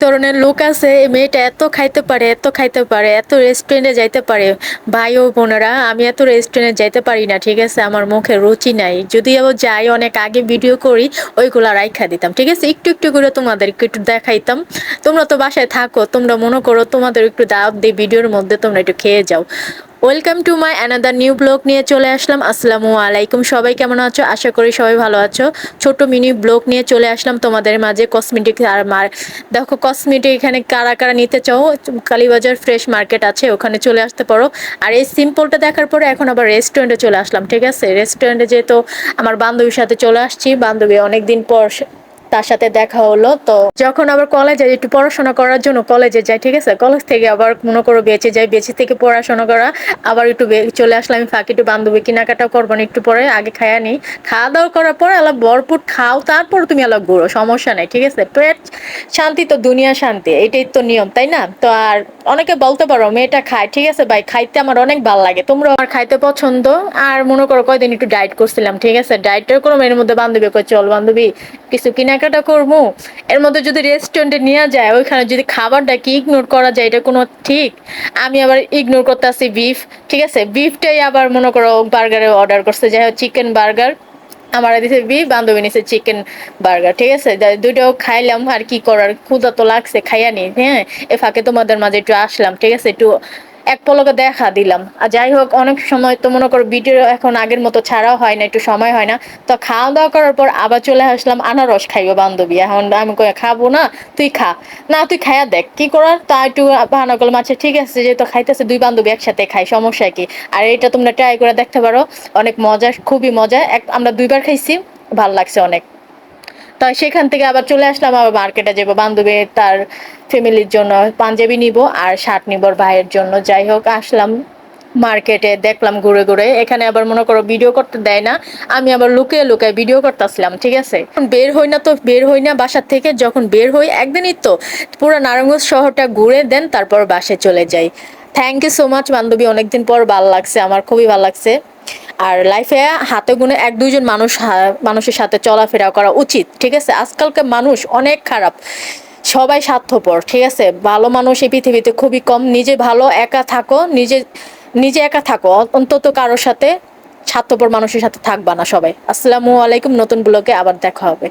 ধরনের লোক আছে, এই মেয়েটা এত খাইতে পারে, এত খাইতে পারে, এত রেস্টুরেন্টে যাইতে পারে। ভাই ও বোনেরা, আমি এত রেস্টুরেন্টে যাইতে পারি না, ঠিক আছে? আমার মুখে রুচি নাই। যদি আবার যাই, অনেক আগে ভিডিও করি, ওইগুলা রাইখা দিতাম, ঠিক আছে? একটু একটু করে তোমাদেরকে একটু দেখাইতাম। তোমরা তো বাসায় থাকো, তোমরা মনে করো তোমাদের একটু দাওয়াত দিই ভিডিওর মধ্যে, তোমরা একটু খেয়ে যাও। Welcome to my another new blog নিয়ে চলে আসলাম। আসসালামু আলাইকুম, সবাই কেমন আছো? আশা করি সবাই ভালো আছো। ছোট মিনি ব্লগ নিয়ে চলে আসলাম তোমাদের মাঝে, কসমেটিক আর দেখো কসমেটিক এখানে কারা কারা নিতে চাও, কালীবাজার ফ্রেশ মার্কেট আছে, ওখানে চলে আসতে পারো। আর এই সিম্পলটা দেখার পরে এখন আবার রেস্টুরেন্টে চলে আসলাম, ঠিক আছে? রেস্টুরেন্টে যেহেতু আমার বান্ধবীর সাথে চলে আসছি, বান্ধবী অনেকদিন পর তার সাথে দেখা হলো। তো যখন আবার কলেজে একটু পড়াশোনা করার জন্য কলেজে যাই, ঠিক আছে? কলেজ থেকে আবার মনে করো বেঁচে যাই, বেঁচে থেকে পড়াশোনা করা, আবার একটু চলে আসলাম আমি ফাঁকি, একটু বান্ধবী কেনাকাটাও করবো না একটু পরে, আগে খায়া নিই। খাওয়া দাওয়া করার পরে আলাপ ভরপুর খাও, তারপর তুমি আলাপ ঘুরো, সমস্যা নাই, ঠিক আছে? পেট শান্তি তো দুনিয়া শান্তি, এটাই তো নিয়ম, তাই না? তো আর অনেকে বলতে পারো মেয়েটা খায়, ঠিক আছে ভাই, খাইতে আমার অনেক ভালো লাগে, তোমরা আমার খাইতে পছন্দ। আর মনে করো কয়দিন একটু ডায়েট করছিলাম, ঠিক আছে? ডায়েটের করো, এর মধ্যে বান্ধবী কই চল বান্ধবী কিছু কেনাকাটা করবো। এর মধ্যে যদি রেস্টুরেন্টে নিয়ে যায়, ওইখানে যদি খাবারটাকে ইগনোর করা যায়, এটা কোনো ঠিক? আমি আবার ইগনোর করতে আসি বিফ, ঠিক আছে? বিফটাই আবার মনে করো বার্গারে অর্ডার করছে, যাই হোক চিকেন বার্গার। আমার দিছে বিফ, বান্ধবী নিছে চিকেন বার্গার, ঠিক আছে? দুইটাও খাইলাম, আর কি করার, ক্ষুধা তো লাগছে, খাইয়া নি। হ্যাঁ, এ ফাঁকে তোমাদের মাঝে একটু আসলাম, ঠিক আছে? একটু এক পলকে দেখা দিলাম। আর যাই হোক, অনেক সময় তো মনে করো ভিডিও এখন আগের মতো ছাড়াও হয় না, একটু সময় হয় না। তো খাওয়া দাওয়া করার পর আবার চলে আসলাম, আনারস খাইবো বান্ধবী। এখন আমি কই খাবো না, তুই খা। না তুই খাইয়া দেখ কি করার, তা একটু বাহানা করলাম, আচ্ছা ঠিক আছে, যেহেতু খাইতেছে দুই বান্ধবী একসাথে খাই, সমস্যা কি? আর এটা তোমরা ট্রাই করে দেখতে পারো, অনেক মজা, খুবই মজা। আমরা দুইবার খাইছি, ভাল লাগছে অনেক। তাই সেখান থেকে আবার চলে আসলাম, আবার মার্কেটে যাবো, বান্ধবী তার ফ্যামিলির জন্য পাঞ্জাবি নিব আর শার্ট নিব ভাইয়ের জন্য। যাই হোক আসলাম মার্কেটে, দেখলাম ঘুরে ঘুরে। এখানে আবার মনে করো ভিডিও করতে দেয় না, আমি আবার লুকিয়ে লুকিয়ে ভিডিও করতেছিলাম, ঠিক আছে? বের হই না তো বের হই না বাসার থেকে, যখন বের হই একদিনই তো পুরো নারায়ণগঞ্জ শহরটা ঘুরে দেন তারপর বাসে চলে যাই। থ্যাংক ইউ সো মাচ বান্ধবী, অনেকদিন পর ভাল লাগছে, আমার খুবই ভাল লাগছে। আর লাইফে হাতে গুনে এক দুইজন মানুষের সাথে চলাফেরা করা উচিত, ঠিক আছে? আজকালকার মানুষ অনেক খারাপ, সবাই স্বার্থপর, ঠিক আছে? ভালো মানুষ এই পৃথিবীতে খুবই কম। নিজে ভালো একা থাকো, নিজে নিজে একা থাকো, অন্তত কারোর সাথে স্বার্থপর মানুষের সাথে থাকবা না সবাই। আসসালামু আলাইকুম, নতুন ব্লগে আবার দেখা হবে।